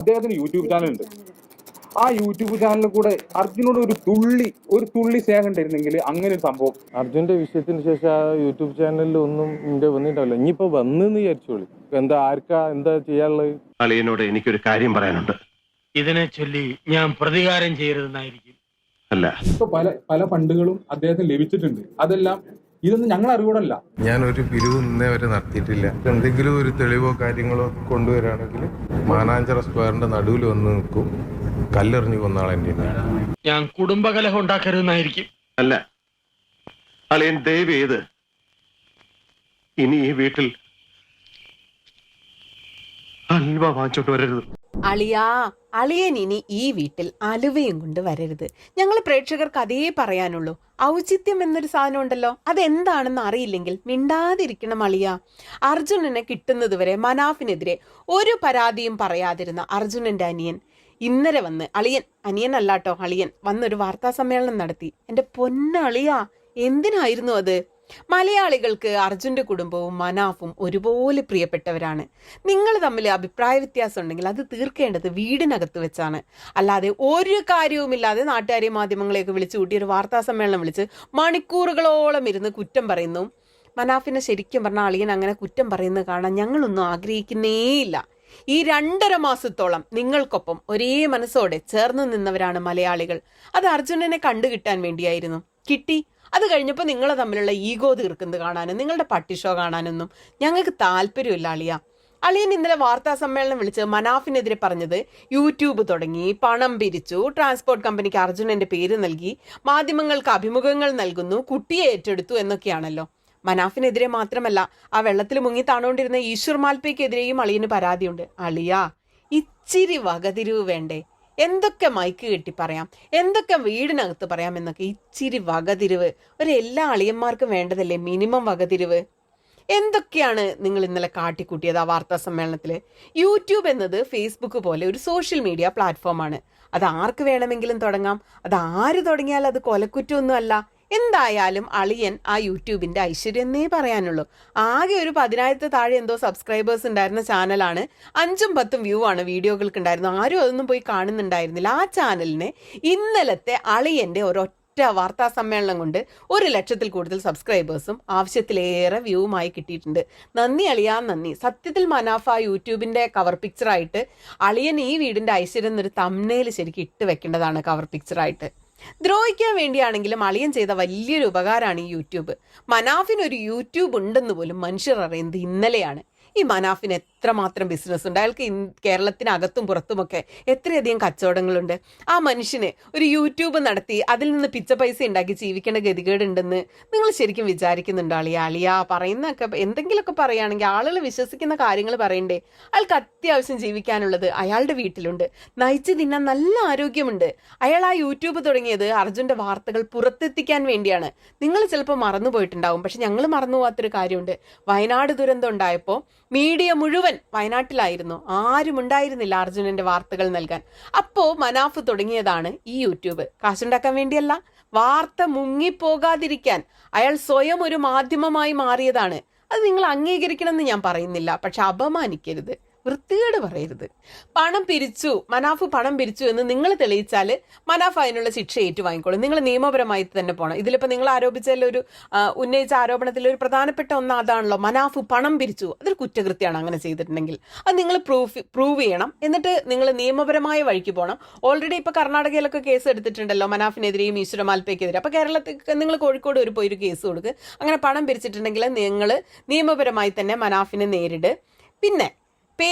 അദ്ദേഹത്തിന് യൂട്യൂബ് ചാനലുണ്ട്. ആ യൂട്യൂബ് ചാനലിൽ കൂടെ അർജുനോട് ഒരു തുള്ളി സ്നേഹം ഉണ്ടായിരുന്നെങ്കിൽ അങ്ങനെ ഒരു സംഭവം. അർജുന്റെ വിഷയത്തിന് ശേഷം ആ യൂട്യൂബ് ചാനലിൽ ഒന്നും വന്നിട്ടില്ല. ഇനിയിപ്പോ വന്നെന്ന് വിചാരിച്ചോളി. എന്താ ചെയ്യാനുള്ളത്? അളിയനോട് എനിക്കൊരു കാര്യം പറയാനുണ്ട്. ഇതിനെ ചൊല്ലി ഞാൻ പ്രതികാരം ചെയ്യരുതെന്നായിരിക്കും. അല്ല, ഇപ്പൊ പല ഫണ്ടുകളും അദ്ദേഹത്തിന് ലഭിച്ചിട്ടുണ്ട്. അതെല്ലാം ഇതൊന്നും ഞങ്ങൾ അറിവുകൂടല്ല. ഞാൻ ഒരു പിരിവ് ഇന്നേ വരെ നടത്തിയിട്ടില്ല. എന്തെങ്കിലും ഒരു തെളിവോ കാര്യങ്ങളോ കൊണ്ടുവരാണെങ്കിൽ മാനാഞ്ചിറ സ്ക്വയറിന്റെ നടുവിൽ വന്ന് നിൽക്കും, കല്ലെറിഞ്ഞു കൊന്ന ആളെന്റെ. ഞാൻ കുടുംബകലഹം ഉണ്ടാക്കരുതെന്നായിരിക്കും. അല്ല, അളിയൻ ദയവ് ചെയ്ത് ഇനി ഈ വീട്ടിൽ അൽവ വാങ്ങിച്ചോട്ട് വരരുത്. അളിയൻ ഇനി ഈ വീട്ടിൽ അലുവയും കൊണ്ട് വരരുത്. ഞങ്ങൾ പ്രേക്ഷകർക്ക് അതേ പറയാനുള്ളൂ. ഔചിത്യം എന്നൊരു സാധനം ഉണ്ടല്ലോ, അതെന്താണെന്ന് അറിയില്ലെങ്കിൽ മിണ്ടാതിരിക്കണം അളിയ. അർജുനനെ കിട്ടുന്നത് വരെ മനാഫിനെതിരെ ഒരു പരാതിയും പറയാതിരുന്ന അർജുനന്റെ അനിയൻ ഇന്നലെ വന്ന് അനിയനല്ലാട്ടോ അളിയൻ വന്നൊരു വാർത്താ സമ്മേളനം നടത്തി. എൻ്റെ പൊന്നളിയ, എന്തിനായിരുന്നു അത്? മലയാളികൾക്ക് അർജുൻ്റെ കുടുംബവും മനാഫും ഒരുപോലെ പ്രിയപ്പെട്ടവരാണ്. നിങ്ങൾ തമ്മിൽ അഭിപ്രായ വ്യത്യാസം ഉണ്ടെങ്കിൽ അത് തീർക്കേണ്ടത് വീടിനകത്ത് വെച്ചാണ്. അല്ലാതെ ഒരു കാര്യവുമില്ലാതെ നാട്ടുകാരെയും മാധ്യമങ്ങളെയൊക്കെ വിളിച്ചു കൂട്ടി ഒരു വാർത്താ സമ്മേളനം വിളിച്ച് മണിക്കൂറുകളോളം ഇരുന്ന് കുറ്റം പറയുന്നു. മനാഫിനെ ശരിക്കും പറഞ്ഞ അളിയൻ അങ്ങനെ കുറ്റം പറയുന്നത് കാണാൻ ഞങ്ങളൊന്നും ആഗ്രഹിക്കുന്നേയില്ല. ഈ 2.5 മാസത്തോളം നിങ്ങൾക്കൊപ്പം ഒരേ മനസ്സോടെ ചേർന്ന് നിന്നവരാണ് മലയാളികൾ. അത് അർജുനനെ കണ്ടുകിട്ടാൻ വേണ്ടിയായിരുന്നു. കിട്ടി. അത് കഴിഞ്ഞപ്പോൾ നിങ്ങൾ തമ്മിലുള്ള ഈഗോ തീർക്കുന്നത് കാണാനും നിങ്ങളുടെ പട്ടി ഷോ കാണാനൊന്നും ഞങ്ങൾക്ക് താല്പര്യമില്ല അളിയ. അളിയൻ ഇന്നലെ വാർത്താ സമ്മേളനം വിളിച്ച് മനാഫിനെതിരെ പറഞ്ഞത് യൂട്യൂബ് തുടങ്ങി, പണം പിരിച്ചു, ട്രാൻസ്പോർട്ട് കമ്പനിക്ക് അർജുനന്റെ പേര് നൽകി, മാധ്യമങ്ങൾക്ക് അഭിമുഖങ്ങൾ നൽകുന്നു, കുട്ടിയെ ഏറ്റെടുത്തു എന്നൊക്കെയാണല്ലോ. മനാഫിനെതിരെ മാത്രമല്ല, ആ വെള്ളത്തിൽ മുങ്ങി താണുകൊണ്ടിരുന്ന ഈശ്വർ മാൽപ്പയ്ക്കെതിരെയും അളിയന് പരാതിയുണ്ട്. അളിയ, ഇച്ചിരി വകതിരിവ് വേണ്ടേ? എന്തൊക്കെ മൈക്ക് കെട്ടി പറയാം, എന്തൊക്കെ വീടിനകത്ത് പറയാം എന്നൊക്കെ ഇച്ചിരി വകതിരിവ് എല്ലാ അളിയന്മാർക്കും വേണ്ടതല്ലേ? മിനിമം വകതിരിവ്. എന്തൊക്കെയാണ് നിങ്ങൾ ഇന്നലെ കാട്ടിക്കൂട്ടിയത് ആ വാർത്താ സമ്മേളനത്തിൽ? യൂട്യൂബ് എന്നത് ഫേസ്ബുക്ക് പോലെ ഒരു സോഷ്യൽ മീഡിയ പ്ലാറ്റ്ഫോമാണ്. അത് ആർക്ക് വേണമെങ്കിലും തുടങ്ങാം. അത് ആര് തുടങ്ങിയാൽ അത് കൊലക്കുറ്റമൊന്നും അല്ല. എന്തായാലും അളിയൻ ആ യൂട്യൂബിൻ്റെ ഐശ്വര്യം എന്നേ പറയാനുള്ളൂ. ആകെ ഒരു 10,000 താഴെ എന്തോ സബ്സ്ക്രൈബേഴ്സ് ഉണ്ടായിരുന്ന ചാനലാണ്. 5ഉം 10ഉം വ്യൂ ആണ് വീഡിയോകൾക്ക് ഉണ്ടായിരുന്നു. ആരും അതൊന്നും പോയി കാണുന്നുണ്ടായിരുന്നില്ല. ആ ചാനലിന് ഇന്നലത്തെ അളിയൻ്റെ ഒരൊറ്റ വാർത്താ സമ്മേളനം കൊണ്ട് 1,00,000-ൽ കൂടുതൽ സബ്സ്ക്രൈബേഴ്സും ആവശ്യത്തിലേറെ വ്യൂവുമായി കിട്ടിയിട്ടുണ്ട്. നന്ദി അളിയാ, നന്ദി. സത്യത്തിൽ മനാഫ യൂട്യൂബിൻ്റെ കവർ പിക്ചറായിട്ട് അളിയൻ ഈ വീടിൻ്റെ ഐശ്വര്യം എന്നൊരു തംബ്നെയിൽ ശരിക്കും ഇട്ട് വെക്കേണ്ടതാണ് കവർ പിക്ചറായിട്ട്. ദ്രോഹിക്കാൻ വേണ്ടിയാണെങ്കിലും അളിയൻ ചെയ്ത വലിയൊരു ഉപകാരമാണ് ഈ യൂട്യൂബ്. മനാഫിനൊരു യൂട്യൂബ് ഉണ്ടെന്ന് പോലും മനുഷ്യർ അറിയുന്നത് ഇന്നലെയാണ്. ഈ മനാഫിന് എത്രമാത്രം ബിസിനസ് ഉണ്ട്. അയാൾക്ക് കേരളത്തിനകത്തും പുറത്തുമൊക്കെ എത്രയധികം കച്ചവടങ്ങളുണ്ട്. ആ മനുഷ്യന് ഒരു യൂട്യൂബ് നടത്തി അതിൽ നിന്ന് പിച്ച പൈസ ഉണ്ടാക്കി ജീവിക്കേണ്ട ഗതികേടുണ്ടെന്ന് നിങ്ങൾ ശരിക്കും വിചാരിക്കുന്നുണ്ടോ അളിയ? പറയുന്നൊക്കെ എന്തെങ്കിലുമൊക്കെ പറയുകയാണെങ്കിൽ ആളുകൾ വിശ്വസിക്കുന്ന കാര്യങ്ങൾ പറയണ്ടേ? അയാൾക്ക് അത്യാവശ്യം ജീവിക്കാനുള്ളത് അയാളുടെ വീട്ടിലുണ്ട്. നയിച്ച് തിന്നാൻ നല്ല ആരോഗ്യമുണ്ട്. അയാൾ ആ യൂട്യൂബ് തുടങ്ങിയത് അർജുൻ്റെ വാർത്തകൾ പുറത്തെത്തിക്കാൻ വേണ്ടിയാണ്. നിങ്ങൾ ചിലപ്പോൾ മറന്നുപോയിട്ടുണ്ടാവും, പക്ഷെ ഞങ്ങൾ മറന്നു പോകാത്തൊരു കാര്യമുണ്ട്. വയനാട് ദുരന്തം ഉണ്ടായപ്പോൾ മീഡിയ മുഴുവൻ വയനാട്ടിലായിരുന്നു. ആരും ഉണ്ടായിരുന്നില്ല അർജുനന്റെ വാർത്തകൾ നൽകാൻ. അപ്പോൾ മനാഫ് തുടങ്ങിയതാണ് ഈ യൂട്യൂബ്. കാശുണ്ടാക്കാൻ വേണ്ടിയല്ല, വാർത്ത മുങ്ങിപ്പോകാതിരിക്കാൻ അയാൾ സ്വയം ഒരു മാധ്യമമായി മാറിയതാണ്. അത് നിങ്ങൾ അംഗീകരിക്കണമെന്ന് ഞാൻ പറയുന്നില്ല, പക്ഷെ അപമാനിക്കരുത്, വൃത്തികേട് പറയരുത്. മനാഫ് പണം പിരിച്ചു എന്ന് നിങ്ങൾ തെളിയിച്ചാൽ മനാഫ് അതിനുള്ള ശിക്ഷ ഏറ്റുവാങ്ങിക്കോളും. നിങ്ങൾ നിയമപരമായി തന്നെ പോകണം. ഇതിലിപ്പോൾ നിങ്ങൾ ഉന്നയിച്ച ആരോപണത്തിൽ ഒരു പ്രധാനപ്പെട്ട ഒന്ന് അതാണല്ലോ, മനാഫ് പണം പിരിച്ചു. അതൊരു കുറ്റകൃത്യമാണ് അങ്ങനെ ചെയ്തിട്ടുണ്ടെങ്കിൽ. അത് നിങ്ങൾ പ്രൂവ് ചെയ്യണം. എന്നിട്ട് നിങ്ങൾ നിയമപരമായ വഴിക്ക് പോകണം. ഓൾറെഡി ഇപ്പോൾ കർണാടകയിലൊക്കെ കേസ് എടുത്തിട്ടുണ്ടല്ലോ മനാഫിനെതിരെയും ഈശ്വര മാൽപ്പയ്ക്കെതിരെ. അപ്പോൾ കേരളത്തിൽ നിങ്ങൾ കോഴിക്കോട് പോയി ഒരു കേസ് കൊടുക്കുക. അങ്ങനെ പണം പിരിച്ചിട്ടുണ്ടെങ്കിൽ നിങ്ങൾ നിയമപരമായി തന്നെ മനാഫിനെ നേരിട്. പിന്നെ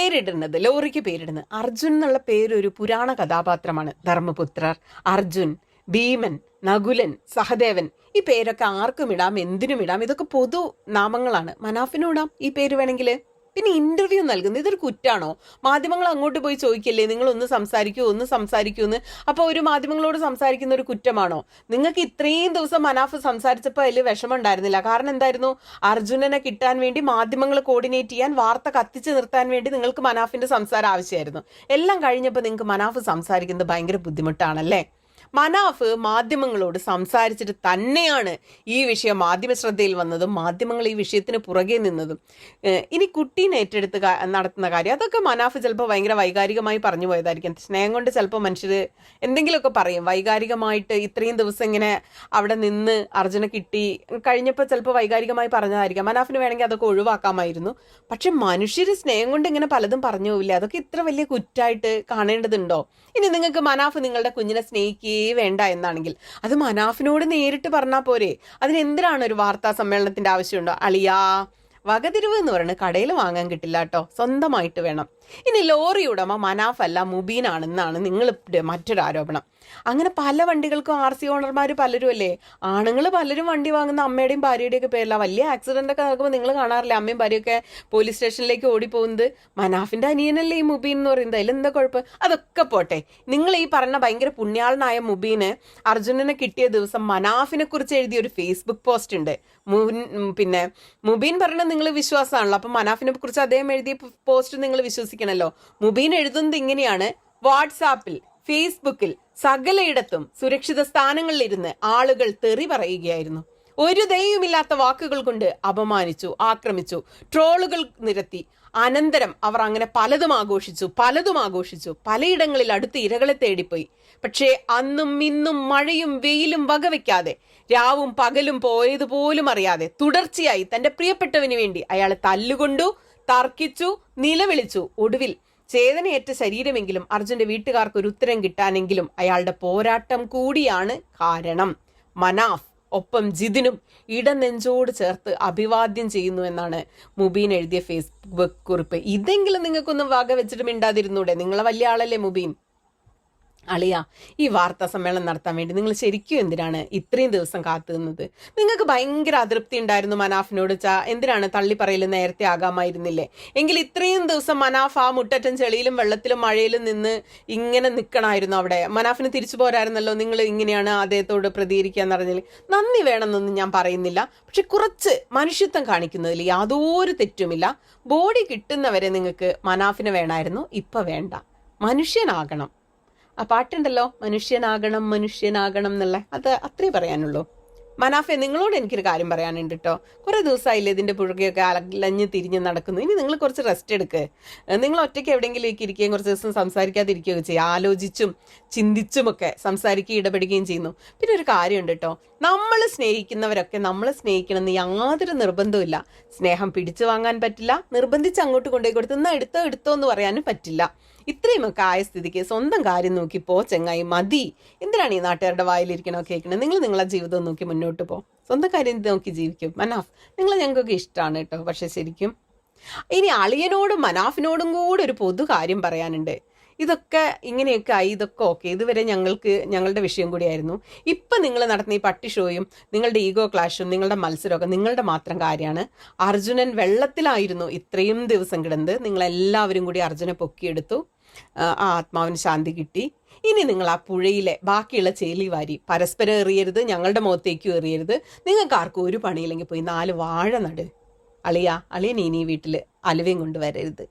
ലോറിക്ക് പേരിടുന്നത് അർജുൻ എന്നുള്ള പേരൊരു പുരാണ കഥാപാത്രമാണ്. ധർമ്മപുത്രർ, അർജുൻ, ഭീമൻ, നകുലൻ, സഹദേവൻ, ഈ പേരൊക്കെ ആർക്കും ഇടാം, എന്തിനും ഇടാം. ഇതൊക്കെ പൊതു നാമങ്ങളാണ്. മനാഫിനും ഇടാം ഈ പേര് വേണമെങ്കിൽ. പിന്നെ ഇന്റർവ്യൂ നൽകുന്നത് ഇതൊരു കുറ്റാണോ? മാധ്യമങ്ങൾ അങ്ങോട്ട് പോയി ചോദിക്കല്ലേ, നിങ്ങൾ ഒന്ന് സംസാരിക്കൂ എന്ന്. അപ്പോൾ ഒരു മാധ്യമങ്ങളോട് സംസാരിക്കുന്ന ഒരു കുറ്റമാണോ? നിങ്ങൾക്ക് ഇത്രയും ദിവസം മനാഫ് സംസാരിച്ചപ്പോൾ അതിൽ വിഷമം ഉണ്ടായിരുന്നില്ല. കാരണം എന്തായിരുന്നു? അർജുനനെ കിട്ടാൻ വേണ്ടി മാധ്യമങ്ങൾ കോർഡിനേറ്റ് ചെയ്യാൻ, വാർത്ത കത്തിച്ച് നിർത്താൻ വേണ്ടി നിങ്ങൾക്ക് മനാഫിന്റെ സംസാരം ആവശ്യമായിരുന്നു. എല്ലാം കഴിഞ്ഞപ്പോൾ നിങ്ങൾക്ക് മനാഫ് സംസാരിക്കുന്നത് ഭയങ്കര ബുദ്ധിമുട്ടാണല്ലേ? മനാഫ് മാധ്യമങ്ങളോട് സംസാരിച്ചിട്ട് തന്നെയാണ് ഈ വിഷയം മാധ്യമ ശ്രദ്ധയിൽ വന്നതും മാധ്യമങ്ങൾ ഈ വിഷയത്തിന് പുറകെ നിന്നതും. ഇനി കുട്ടീനെ ഏറ്റെടുത്ത് നടത്തുന്ന കാര്യം, അതൊക്കെ മനാഫ് ചിലപ്പോൾ ഭയങ്കര വൈകാരികമായി പറഞ്ഞു പോയതായിരിക്കും. സ്നേഹം കൊണ്ട് ചിലപ്പോൾ മനുഷ്യർ എന്തെങ്കിലുമൊക്കെ പറയും. വൈകാരികമായിട്ട് ഇത്രയും ദിവസം ഇങ്ങനെ അവിടെ നിന്ന് അർജുനെ കിട്ടി കഴിഞ്ഞപ്പോൾ ചിലപ്പോൾ വൈകാരികമായി പറഞ്ഞതായിരിക്കാം. മനാഫിന് വേണമെങ്കിൽ അതൊക്കെ ഒഴിവാക്കാമായിരുന്നു. പക്ഷെ മനുഷ്യർ സ്നേഹം കൊണ്ട് ഇങ്ങനെ പലതും പറഞ്ഞു പോവില്ലേ? അതൊക്കെ ഇത്ര വലിയ കുറ്റായിട്ട് കാണേണ്ടതുണ്ടോ? ഇനി നിങ്ങൾക്ക് മനാഫ് നിങ്ങളുടെ കുഞ്ഞിനെ സ്നേഹിക്കുകയേ വേണ്ട എന്നാണെങ്കിൽ അത് മനാഫിനോട് നേരിട്ട് പറഞ്ഞാൽ പോരെ? അതിനെന്തിനാണ് ഒരു വാർത്താ സമ്മേളനത്തിന്റെ ആവശ്യമുണ്ടോ? അളിയാ, വകതിരിവ് എന്ന് പറയുന്നത് കടയിൽ വാങ്ങാൻ കിട്ടില്ല കേട്ടോ, സ്വന്തമായിട്ട് വേണം. ഇനി ലോറി ഉടമ മനാഫ് അല്ല മുബീനാണെന്നാണ് നിങ്ങളുടെ മറ്റൊരു ആരോപണം. അങ്ങനെ പല വണ്ടികൾക്കും RC ഓണർമാർ പലരും അല്ലേ? ആണുങ്ങൾ പലരും വണ്ടി വാങ്ങുന്ന അമ്മയുടെയും ഭാര്യയുടെയും ഒക്കെ പേരിലാണ്. വലിയ ആക്സിഡന്റ് ഒക്കെ നടക്കുമ്പോൾ നിങ്ങൾ കാണാറില്ലേ അമ്മയും ഭാര്യയൊക്കെ പോലീസ് സ്റ്റേഷനിലേക്ക് ഓടിപ്പോകുന്നത്? മനാഫിന്റെ അനിയനല്ലേ ഈ മുബീൻ എന്ന് പറയുന്നത്, അതിലെന്താ കുഴപ്പം? അതൊക്കെ പോട്ടെ, നിങ്ങൾ ഈ പറഞ്ഞ ഭയങ്കര പുണ്യാളനായ മുബീന് അർജുനനെ കിട്ടിയ ദിവസം മനാഫിനെ കുറിച്ച് എഴുതിയ ഒരു ഫേസ്ബുക്ക് പോസ്റ്റ് ഉണ്ട്. പിന്നെ മുബീൻ പറഞ്ഞ നിങ്ങൾ വിശ്വാസമാണല്ലോ, അപ്പം മനാഫിനെ കുറിച്ച് അദ്ദേഹം എഴുതിയ പോസ്റ്റ് നിങ്ങൾ വിശ്വസിക്കണല്ലോ. മുബീൻ എഴുതുന്നത് ഇങ്ങനെയാണ്: വാട്സാപ്പിൽ, ഫേസ്ബുക്കിൽ, സകലയിടത്തും സുരക്ഷിത സ്ഥാനങ്ങളിലിരുന്ന് ആളുകൾ തെറി പറയുകയായിരുന്നു. ഒരു ദയവുമില്ലാത്ത വാക്കുകൾ കൊണ്ട് അപമാനിച്ചു, ആക്രമിച്ചു, ട്രോളുകൾ നിരത്തി. അനന്തരം അവർ അങ്ങനെ പലതും ആഘോഷിച്ചു. പലയിടങ്ങളിൽ അടുത്ത് ഇരകളെ തേടിപ്പോയി. പക്ഷേ അന്നും ഇന്നും മഴയും വെയിലും വകവെക്കാതെ രാവും പകലും പോയതുപോലും അറിയാതെ തുടർച്ചയായി തന്റെ പ്രിയപ്പെട്ടവന് വേണ്ടി അയാളെ തല്ലുകൊണ്ടു, തർക്കിച്ചു, നിലവിളിച്ചു. ഒടുവിൽ ചേതനയേറ്റ ശരീരമെങ്കിലും അർജുന്റെ വീട്ടുകാർക്ക് ഒരു ഉത്തരം കിട്ടാനെങ്കിലും അയാളുടെ പോരാട്ടം കൂടിയാണ് കാരണം. മനാഫ് ഒപ്പം ജിതിനും ഇടനെഞ്ചോട് ചേർത്ത് അഭിവാദ്യം ചെയ്യുന്നു എന്നാണ് മുബീൻ എഴുതിയ ഫേസ്ബുക്ക് കുറിപ്പ്. ഇതെങ്കിലും നിങ്ങൾക്കൊന്നും വക വെച്ചിട്ട് മിണ്ടാതിരുന്നൂടെ? നിങ്ങളെ വലിയ ആളല്ലേ മുബീൻ. അളിയ, ഈ വാർത്താ സമ്മേളനം നടത്താൻ വേണ്ടി നിങ്ങൾ ശരിക്കും എന്തിനാണ് ഇത്രയും ദിവസം കാത്തു നിന്നത്? നിങ്ങൾക്ക് ഭയങ്കര അതൃപ്തി ഉണ്ടായിരുന്നു മനാഫിനോട്. എന്തിനാണ് തള്ളി പറയൽ നേരത്തെ ആകാമായിരുന്നില്ലേ? എങ്കിൽ ഇത്രയും ദിവസം മനാഫ് ആ മുട്ടറ്റൻ ചെളിയിലും വെള്ളത്തിലും മഴയിലും നിന്ന് ഇങ്ങനെ നിൽക്കണമായിരുന്നു അവിടെ. മനാഫിന് തിരിച്ചു പോരായിരുന്നല്ലോ. നിങ്ങൾ ഇങ്ങനെയാണ് അദ്ദേഹത്തോട് പ്രതികരിക്കാന്ന് പറഞ്ഞാൽ നന്ദി വേണമെന്നൊന്നും ഞാൻ പറയുന്നില്ല. പക്ഷെ കുറച്ച് മനുഷ്യത്വം കാണിക്കുന്നതിൽ യാതൊരു തെറ്റുമില്ല. ബോഡി കിട്ടുന്നവരെ നിങ്ങൾക്ക് മനാഫിനെ വേണമായിരുന്നു, ഇപ്പം വേണ്ട. മനുഷ്യനാകണം. ആ പാട്ടുണ്ടല്ലോ, മനുഷ്യനാകണം എന്നുള്ള, അത് അത്രേ പറയാനുള്ളൂ. മനാഫെ, നിങ്ങളോട് എനിക്കൊരു കാര്യം പറയാനുണ്ട് കേട്ടോ. കുറേ ദിവസമായില്ലേ ഇതിൻ്റെ പുഴകയൊക്കെ അലഞ്ഞ് തിരിഞ്ഞ് നടക്കുന്നു. ഇനി നിങ്ങൾ കുറച്ച് റെസ്റ്റ് എടുക്ക്. നിങ്ങൾ ഒറ്റയ്ക്ക് എവിടെയെങ്കിലേക്ക് ഇരിക്കുകയും കുറച്ച് ദിവസം സംസാരിക്കാതിരിക്കുകയൊക്കെ ചെയ്യുക. ആലോചിച്ചും ചിന്തിച്ചുമൊക്കെ സംസാരിക്കുകയും ഇടപെടുകയും ചെയ്യുന്നു. പിന്നെ ഒരു കാര്യമുണ്ട് കേട്ടോ, നമ്മൾ സ്നേഹിക്കുന്നവരൊക്കെ നമ്മളെ സ്നേഹിക്കണമെന്ന് യാതൊരു നിർബന്ധമില്ല. സ്നേഹം പിടിച്ചു വാങ്ങാൻ പറ്റില്ല, നിർബന്ധിച്ച് അങ്ങോട്ട് കൊണ്ടുപോയി കൊടുത്ത് എന്നാൽ എടുത്തോ എന്ന് പറയാനും പറ്റില്ല. ഇത്രയുമൊക്കെ ആയ സ്ഥിതിക്ക് സ്വന്തം കാര്യം നോക്കി പോ ചെങ്ങായി, മതി. എന്തിനാണ് ഈ നാട്ടുകാരുടെ വായിലിരിക്കണോ കേൾക്കണത്? നിങ്ങൾ നിങ്ങളെ ജീവിതം നോക്കി മുന്നോട്ട് പോ, സ്വന്തം കാര്യം നോക്കി ജീവിക്കും. മനാഫ്, നിങ്ങളെ ഞങ്ങൾക്കൊക്കെ ഇഷ്ടമാണ് കേട്ടോ. പക്ഷെ ശരിക്കും ഇനി അളിയനോടും മനാഫിനോടും കൂടെ ഒരു പൊതു കാര്യം പറയാനുണ്ട്. ഇതൊക്കെ ഇങ്ങനെയൊക്കെ ആയി, ഇതൊക്കെ ഓക്കെ, ഇതുവരെ ഞങ്ങളുടെ വിഷയം കൂടിയായിരുന്നു. ഇപ്പം നിങ്ങൾ നടത്തുന്ന ഈ പട്ടി ഷോയും നിങ്ങളുടെ ഈഗോ ക്ലാഷും നിങ്ങളുടെ മത്സരമൊക്കെ നിങ്ങളുടെ മാത്രം കാര്യമാണ്. അർജുനൻ വെള്ളത്തിലായിരുന്നു ഇത്രയും ദിവസം കിടന്നത്. നിങ്ങളെല്ലാവരും കൂടി അർജുനെ പൊക്കിയെടുത്തു. ആ ആത്മാവിന് ശാന്തി കിട്ടി. ഇനി നിങ്ങൾ ആ പുഴയിലെ ബാക്കിയുള്ള ചേലി വാരി പരസ്പരം എറിയരുത്, ഞങ്ങളുടെ മുഖത്തേക്കും എറിയരുത്. നിങ്ങൾക്ക് ആർക്കും ഒരു പണിയില്ലെങ്കിൽ പോയി 4 വാഴ നട്. അളിയൻ ഇനി വീട്ടിൽ അലുവയും കൊണ്ടുവരരുത്.